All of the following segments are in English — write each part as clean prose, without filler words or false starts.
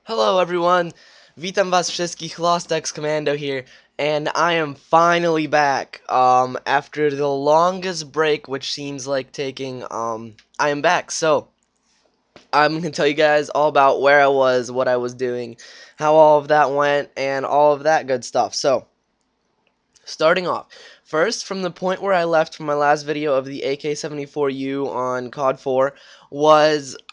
Hello everyone, witam was wszystkich Lost X Commando here, and I am finally back, after the longest break, which seems like taking, I am back, so, I'm gonna tell you guys all about where I was, what I was doing, how all of that went, and all of that good stuff. So, starting off, first, from the point where I left from my last video of the AK-74U on COD 4,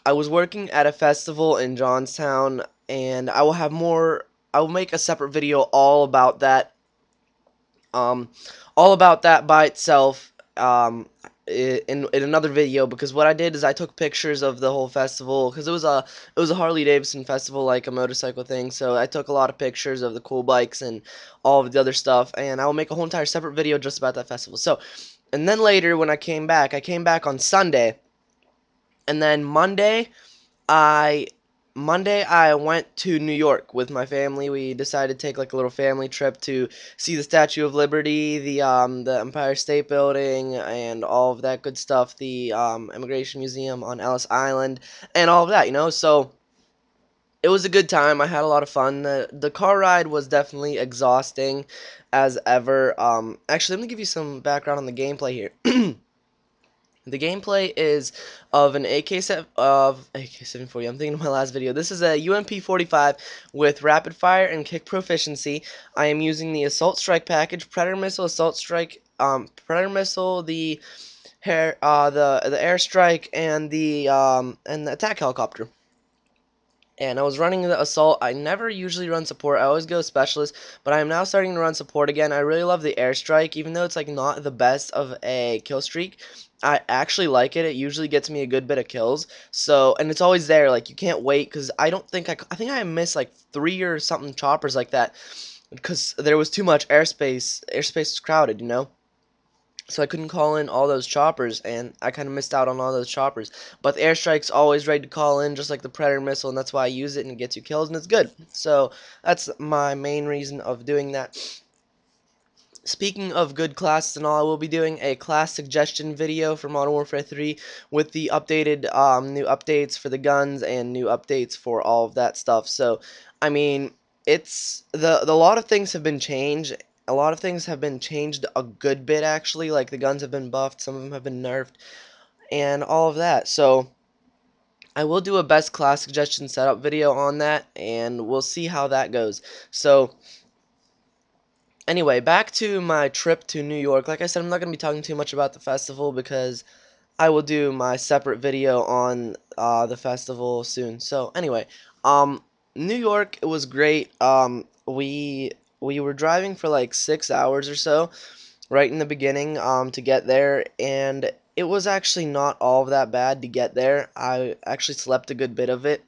I was working at a festival in Johnstown, and I will make a separate video um, all about that by itself, in another video, because what I did is I took pictures of the whole festival, because it was a Harley Davidson festival, like a motorcycle thing, so I took a lot of pictures of the cool bikes and all of the other stuff, and I will make a whole entire separate video just about that festival. So, and then later when I came back on Sunday, and then I I went to New York with my family. We decided to take like a little family trip to see the Statue of Liberty, the Empire State Building, and all of that good stuff. The Immigration Museum on Ellis Island, and all of that. So it was a good time. I had a lot of fun. The car ride was definitely exhausting, as ever. Actually, let me give you some background on the gameplay here. The gameplay is of an AK-74. I'm thinking of my last video. This is a UMP-45 with rapid fire and kick proficiency. I am using the Assault Strike package, Predator Missile, Assault Strike, Predator Missile, the the airstrike, and the attack helicopter. And I was running the assault. I never usually run support. I always go specialist, but I am now starting to run support again. I really love the airstrike, even though it's like not the best of a kill streak. I actually like it. It usually gets me a good bit of kills. So, and it's always there. Like you can't wait, because I think I missed like 3 or something choppers like that, because there was too much airspace. Airspace was crowded. So I couldn't call in all those choppers, and I kind of missed out on all those choppers. But the airstrike's always ready to call in, just like the Predator missile, and that's why I use it, and it gets you kills, and it's good. So that's my main reason of doing that. Speaking of good classes and all, I will be doing a class suggestion video for Modern Warfare 3 with the updated new updates for the guns and new updates for all of that stuff. So, I mean, it's the lot of things have been changed. A lot of things have been changed a good bit, actually. Like the guns have been buffed, some of them have been nerfed, and all of that. So I will do a best class suggestion setup video on that, and we'll see how that goes. So anyway, back to my trip to New York. Like I said, I'm not going to be talking too much about the festival, because I will do my separate video on the festival soon. So anyway, New York, it was great. We were driving for like 6 hours or so right in the beginning to get there, and it was actually not all that bad to get there. I actually slept a good bit of it.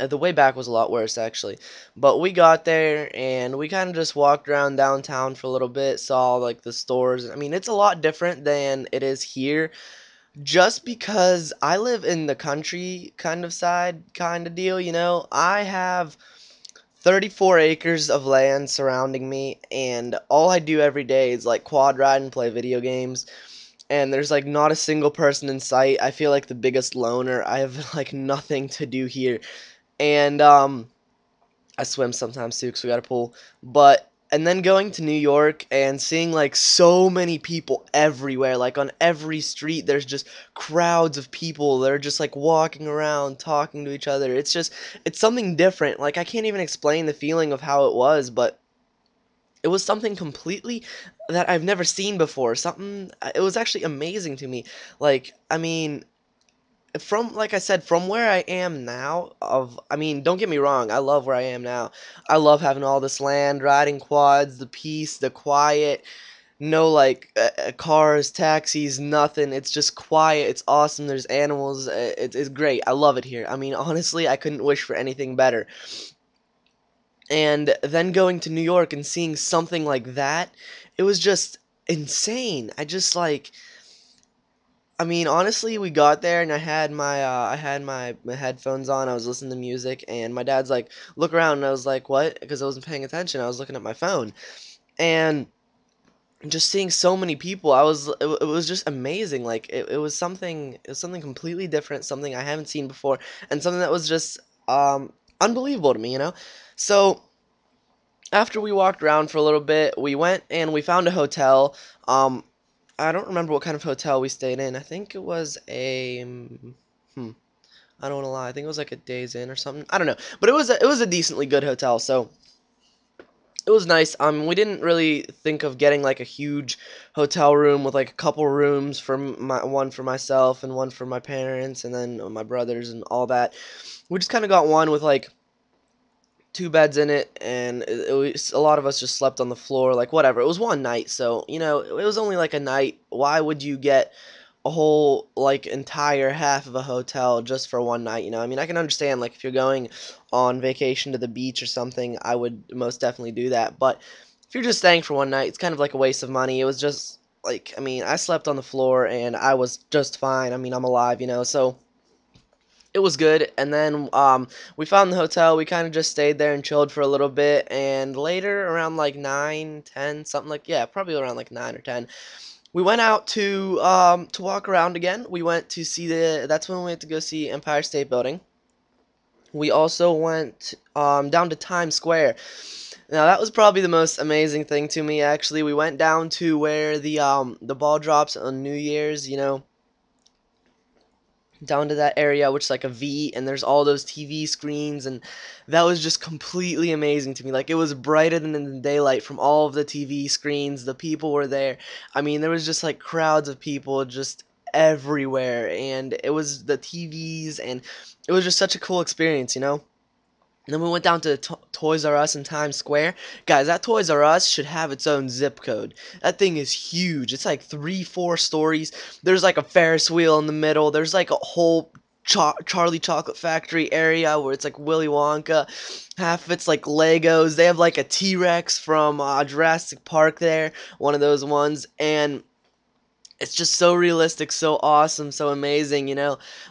The way back was a lot worse, actually. But we got there, and we kind of just walked around downtown for a little bit, saw, like, the stores. I mean, it's a lot different than it is here, just because I live in the country kind of side kind of deal. I have 34 acres of land surrounding me, and all I do every day is, like, quad ride and play video games. And there's, like, not a single person in sight. I feel like the biggest loner. I have, like, nothing to do here. And I swim sometimes too, because we got a pool. And then going to New York and seeing like so many people everywhere, like on every street there's just crowds of people. They're just like walking around talking to each other. It's something different. Like I can't even explain the feeling of how it was, but it was something completely that I've never seen before. Something, it was actually amazing to me. Like, I mean, like I said, from where I am now, I mean, don't get me wrong, I love where I am now. I love having all this land, riding quads, the peace, the quiet, no like cars, taxis, nothing. It's just quiet. It's awesome. There's animals. It's great. I love it here. I mean, honestly, I couldn't wish for anything better. And then going to New York and seeing something like that, it was just insane. I mean, honestly, we got there and I had my headphones on. I was listening to music, and my dad's like, "Look around," and I was like, "What?" Because I wasn't paying attention. I was looking at my phone, and just seeing so many people, it was just amazing. Like it was something completely different, something I haven't seen before, and something that was just unbelievable to me, you know. So after we walked around for a little bit, we went and we found a hotel. Um, I don't remember what kind of hotel we stayed in. I think it was a I don't want to lie. I think it was like a Days Inn or something. I don't know, but it was a decently good hotel. So it was nice. We didn't really think of getting like a huge hotel room with like a couple rooms for one for myself and one for my parents and then my brothers and all that. We just kind of got one with like two beds in it, and a lot of us just slept on the floor. Like whatever. It was one night, so it was only like a night. Why would you get a whole like entire half of a hotel just for one night? I mean, I can understand like if you're going on vacation to the beach or something, I would most definitely do that. But if you're just staying for one night, it's kind of like a waste of money. It was just like, I mean, I slept on the floor and I was just fine. I mean, I'm alive. So it was good. And then we found the hotel. We kind of just stayed there and chilled for a little bit. And later, around like 9, 10, something like, yeah, probably around like 9 or 10, we went out to walk around again. We went to see that's when we went to go see Empire State Building. We also went down to Times Square. Now that was probably the most amazing thing to me. Actually, we went down to where the ball drops on New Year's. Down to that area, which is like a V, and there's all those TV screens, and that was just completely amazing to me. Like, it was brighter than in the daylight from all of the TV screens. The people were there. I mean, there was just like crowds of people just everywhere, and it was the TVs, and it was just such a cool experience. And then we went down to Toys R Us in Times Square. Guys, that Toys R Us should have its own zip code. That thing is huge. It's like 3, 4 stories. There's like a Ferris wheel in the middle. There's like a whole Charlie Chocolate Factory area where it's like Willy Wonka. Half of it's like Legos. They have like a T-Rex from Jurassic Park there. One of those ones. And it's just so realistic, so awesome, so amazing.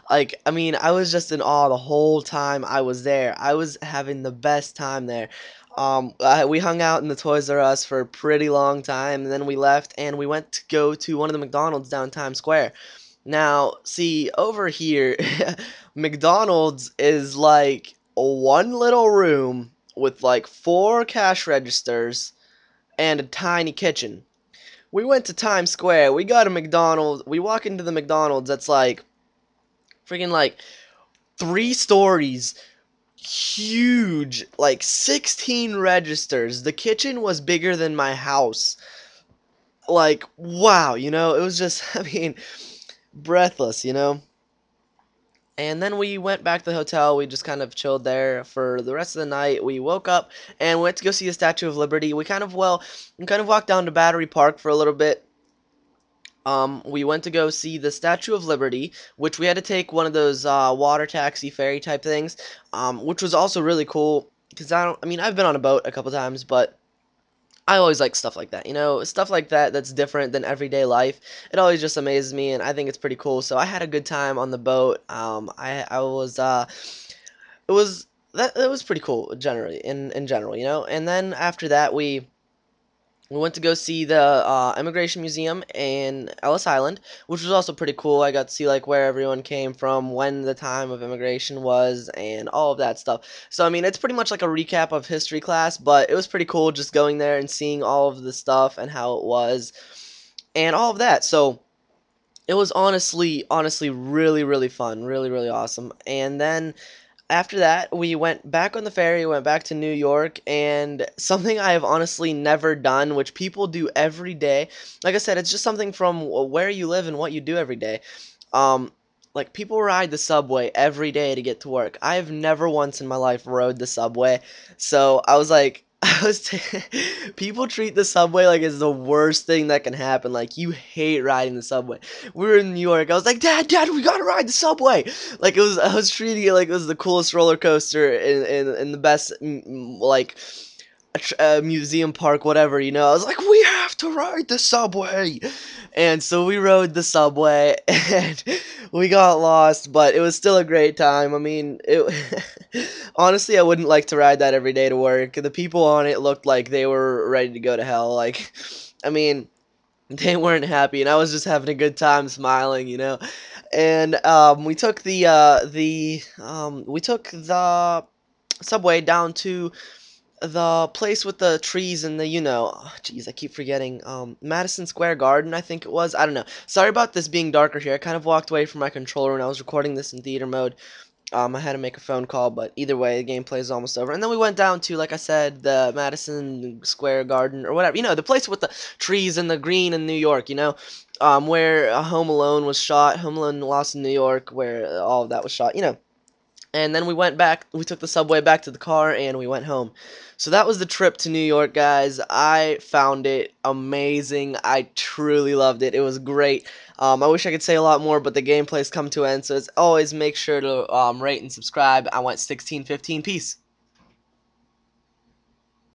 Like, I mean, I was just in awe the whole time I was there. I was having the best time there. We hung out in the Toys R Us for a pretty long time, and then we left, and we went to go to one of the McDonald's down Times Square. Now, see, over here, McDonald's is like one little room with like 4 cash registers and a tiny kitchen. We went to Times Square. We got a McDonald's. We walk into the McDonald's that's like freaking like 3 stories, huge, like 16 registers. The kitchen was bigger than my house. Like, wow, it was just, I mean, breathless. And then we went back to the hotel. We just kind of chilled there for the rest of the night. We woke up and went to go see the Statue of Liberty. We kind of walked down to Battery Park for a little bit. We went to go see the Statue of Liberty, which we had to take one of those water taxi ferry type things, which was also really cool because I mean, I've been on a boat a couple times, but I always like stuff like that. Stuff like that that's different than everyday life. It always just amazes me, and I think it's pretty cool. So I had a good time on the boat. I was it was pretty cool generally in general. And then after that we went to go see the Immigration Museum in Ellis Island, which was also pretty cool. I got to see like where everyone came from, when the time of immigration was, and all of that stuff. So I mean, it's pretty much like a recap of history class, but it was pretty cool just going there and seeing all of the stuff and how it was, and all of that. So it was honestly really really fun, really really awesome. And then after that, we went back on the ferry, went back to New York, and something I have honestly never done, which people do every day. Like I said, it's just something from where you live and what you do every day. Um, like, people ride the subway every day to get to work. I have never once in my life rode the subway, so I was like, people treat the subway like it's the worst thing that can happen. Like, you hate riding the subway. We were in New York. I was like, Dad, we gotta ride the subway. Like, I was treating it like it was the coolest roller coaster in the best like museum park, whatever. I was like, we have to ride the subway. And so we rode the subway, and we got lost, but it was still a great time. I mean, honestly, I wouldn't like to ride that every day to work. The people on it looked like they were ready to go to hell. Like, I mean, they weren't happy, and I was just having a good time smiling. And we took the subway down to the place with the trees and the, jeez, I keep forgetting, Madison Square Garden, I think it was. I don't know. Sorry about this being darker here. I kind of walked away from my controller when I was recording this in theater mode. I had to make a phone call, but either way, the gameplay is almost over. And then we went down to, like I said, the Madison Square Garden, or whatever. The place with the trees and the green in New York, where Home Alone was shot. Home Alone Lost in New York, where all of that was shot. And then we went back, we took the subway back to the car, and we went home. So that was the trip to New York, guys. I found it amazing. I truly loved it. It was great. I wish I could say a lot more, but the gameplay's come to an end, so as always, make sure to rate and subscribe. I went 16-15. Peace.